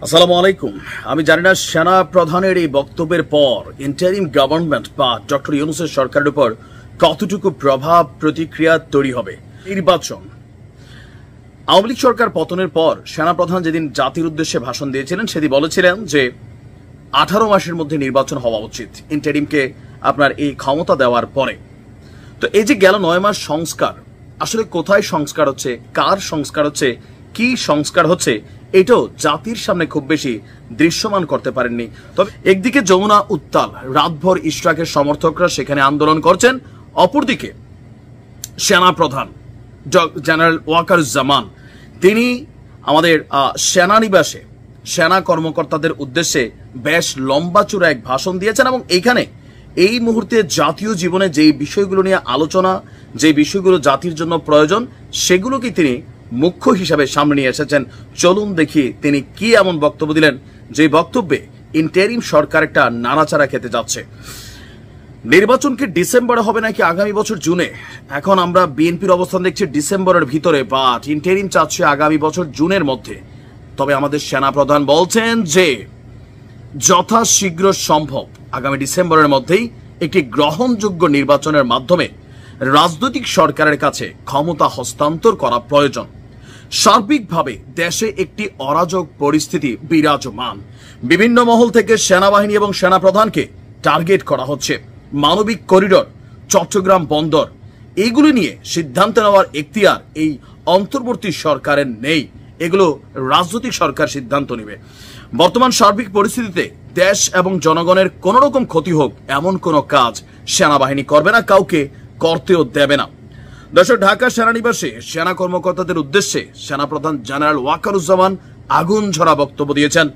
আসসালামু আলাইকুম। আমি জানি না সেনা প্রধানের এই বক্তব্যের পর ইন্টারিম গভর্নমেন্ট বা ডক্টর ইউনূসের সরকারের উপর কতটুকু প্রভাব প্রতিক্রিয়া তৈরি হবে। নির্বাচন, আওয়ামী লীগ সরকার পতনের পর সেনাপ্রধান যেদিন জাতির উদ্দেশ্যে ভাষণ দিয়েছিলেন সেদিন বলেছিলেন যে 18 মাসের মধ্যে নির্বাচন হওয়া উচিত ইন্টারিমকে আপনার এই ক্ষমতা দেওয়ার পরে। তো এই যে গেল 9 মাস সংস্কার, আসলে কোথায় সংস্কার হচ্ছে, কার সংস্কার হচ্ছে, কি সংস্কার হচ্ছে, এটাও জাতির সামনে খুব বেশি দৃশ্যমান করতে পারেননি। তবে একদিকে যমুনা উত্তাল, রাতভর ইশরাকের সমর্থকরা সেখানে আন্দোলন করছেন, অপরদিকে সেনাপ্রধান জেনারেল ওয়াকারুজ্জামান তিনি আমাদের সেনানিবাসে সেনা কর্মকর্তাদের উদ্দেশ্যে বেশ লম্বা চূড়া এক ভাষণ দিয়েছেন এবং এইখানে এই মুহূর্তে জাতীয় জীবনে যে বিষয়গুলো নিয়ে আলোচনা, যে বিষয়গুলো জাতির জন্য প্রয়োজন, সেগুলোকে তিনি মুখ্য হিসাবে সামনে নিয়ে এসেছেন। চলুন দেখি তিনি কি এমন বক্তব্য দিলেন যে বক্তব্যে ইন্টারিম সরকার একটা নাড়াচাড়া খেতে যাচ্ছে। নির্বাচন কি ডিসেম্বরে হবে নাকি আগামী বছর জুনে? এখন আমরা বিএনপির অবস্থান দেখছি ডিসেম্বরের ভিতরে, বাট ইন্টারিম চাচ্ছে আগামী বছর জুনের মধ্যে। তবে আমাদের সেনাপ্রধান বলছেন যে যথাশীঘ্র সম্ভব আগামী ডিসেম্বরের মধ্যেই একটি গ্রহণযোগ্য নির্বাচনের মাধ্যমে রাজনৈতিক সরকারের কাছে ক্ষমতা হস্তান্তর করা প্রয়োজন। সার্বিকভাবে দেশে একটি অরাজক পরিস্থিতি বিরাজমান। বিভিন্ন মহল থেকে সেনাবাহিনী এবং সেনাপ্রধানকে টার্গেট করা হচ্ছে। মানবিক করিডোর, চট্টগ্রাম বন্দর, এইগুলি নিয়ে সিদ্ধান্ত নেওয়ার এখতিয়ার এই অন্তর্বর্তী সরকারের নেই। এগুলো রাজনৈতিক সরকার সিদ্ধান্ত নেবে। বর্তমান সার্বিক পরিস্থিতিতে দেশ এবং জনগণের কোন রকম ক্ষতি হোক এমন কোনো কাজ সেনাবাহিনী করবে না, কাউকে করতেও দেবে না। দর্শক, ঢাকা সেনানিবাসে সেনা কর্মকর্তাদের উদ্দেশ্যে সেনাপ্রধান জেনারেল ওয়াকারুজ্জামান আগুন ঝরা বক্তব্য দিয়েছেন।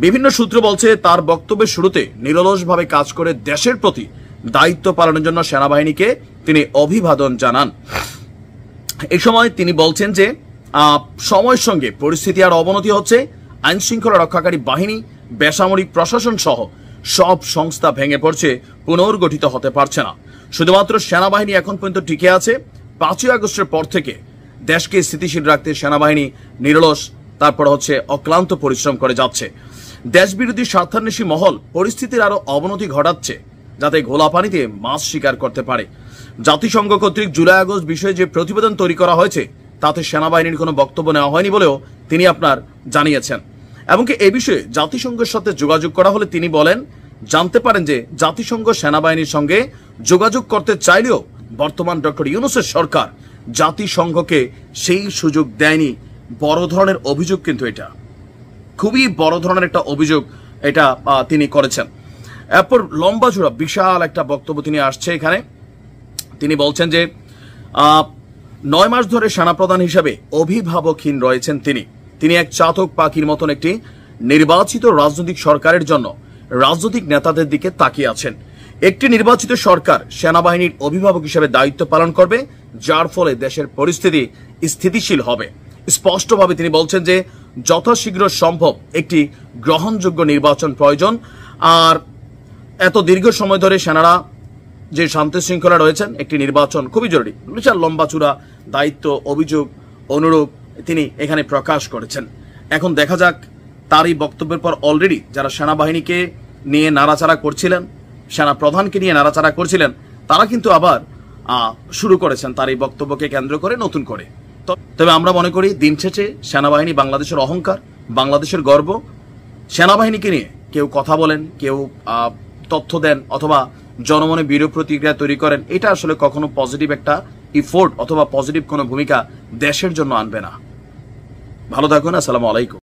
বিভিন্ন সূত্র বলছে তার বক্তব্যের শুরুতে নিরলসভাবে কাজ করে দেশের প্রতি দায়িত্ব পালনের জন্য সেনাবাহিনীকে তিনি অভিবাদন জানান। এই সময় তিনি বলছেন যে সময়ের সঙ্গে পরিস্থিতি আর অবনতি হচ্ছে। আইন শৃঙ্খলা রক্ষাকারী বাহিনী, বেসামরিক প্রশাসন সহ সব সংস্থা ভেঙে পড়ছে, পুনর্গঠিত হতে পারছে না। শুধুমাত্র সেনাবাহিনী এখন পর্যন্ত টিকে আছে। 5ই আগস্টের পর থেকে দেশকে স্থিতিশীল রাখতে সেনাবাহিনী নিরলস, তারপর হচ্ছে অক্লান্ত পরিশ্রম করে যাচ্ছে। দেশবিরোধী স্বার্থান্বেষী মহল পরিস্থিতির আরো অবনতি ঘটাচ্ছে যাতে ঘোলা পানিতে মাছ শিকার করতে পারে। জাতিসংঘ কর্তৃক জুলাই আগস্ট বিষয়ে যে প্রতিবেদন তৈরি করা হয়েছে তাতে সেনাবাহিনীর কোনো বক্তব্য নেওয়া হয়নি বলেও তিনি আপনার জানিয়েছেন। এমনকি এই বিষয়ে জাতিসংঘের সাথে যোগাযোগ করা হলে তিনি বলেন, জানতে পারেন যে জাতিসংঘ সেনাবাহিনীর সঙ্গে যোগাযোগ করতে চাইলেও বর্তমান ডক্টর ইউনূসের সরকার জাতিসংঘকে সেই সুযোগ দেয়নি। বড় ধরনের অভিযোগ, কিন্তু এটা খুবই বড় ধরনের একটা অভিযোগ এটা তিনি করেছেন। এরপর লম্বা চূড়া বিশাল একটা বক্তব্য তিনি আসছে এখানে। তিনি বলছেন যে 9 মাস ধরে সেনাপ্রধান হিসেবে অভিভাবকহীন রয়েছেন তিনি এক চাতক পাখির মতন একটি নির্বাচিত রাজনৈতিক সরকারের জন্য রাজনৈতিক নেতাদের দিকে তাকিয়ে আছেন। একটি নির্বাচিত সরকার সেনাবাহিনীর অভিভাবক হিসেবে দায়িত্ব পালন করবে, যার ফলে দেশের পরিস্থিতি স্থিতিশীল হবে। স্পষ্টভাবে তিনি বলছেন যে যথাশীঘ্র সম্ভব একটি গ্রহণযোগ্য নির্বাচন প্রয়োজন। আর এত দীর্ঘ সময় ধরে সেনারা যে শান্তি শৃঙ্খলা রয়েছেন, একটি নির্বাচন খুবই জরুরি। বিশাল লম্বা চূড়া দায়িত্ব, অভিযোগ, অনুরোধ তিনি এখানে প্রকাশ করেছেন। এখন দেখা যাক তার এই বক্তব্যের পর অলরেডি যারা সেনাবাহিনীকে নিয়ে নাড়াচাড়া করছিলেন, সেনা প্রধানকে নিয়ে নাড়াচাড়া করছিলেন, তারা কিন্তু আবার শুরু করেছেন তার এই বক্তব্যকে কেন্দ্র করে নতুন করে। তবে আমরা মনে করি দিন শেষে সেনাবাহিনী বাংলাদেশের অহংকার, বাংলাদেশের গর্ব। সেনাবাহিনীকে নিয়ে কেউ কথা বলেন, কেউ তথ্য দেন অথবা জনমনে বিরূপ প্রতিক্রিয়া তৈরি করেন, এটা আসলে কখনো পজিটিভ একটা ইফোর্ট অথবা পজিটিভ কোনো ভূমিকা দেশের জন্য আনবে না। ভালো থাকুন। আসসালামু আলাইকুম।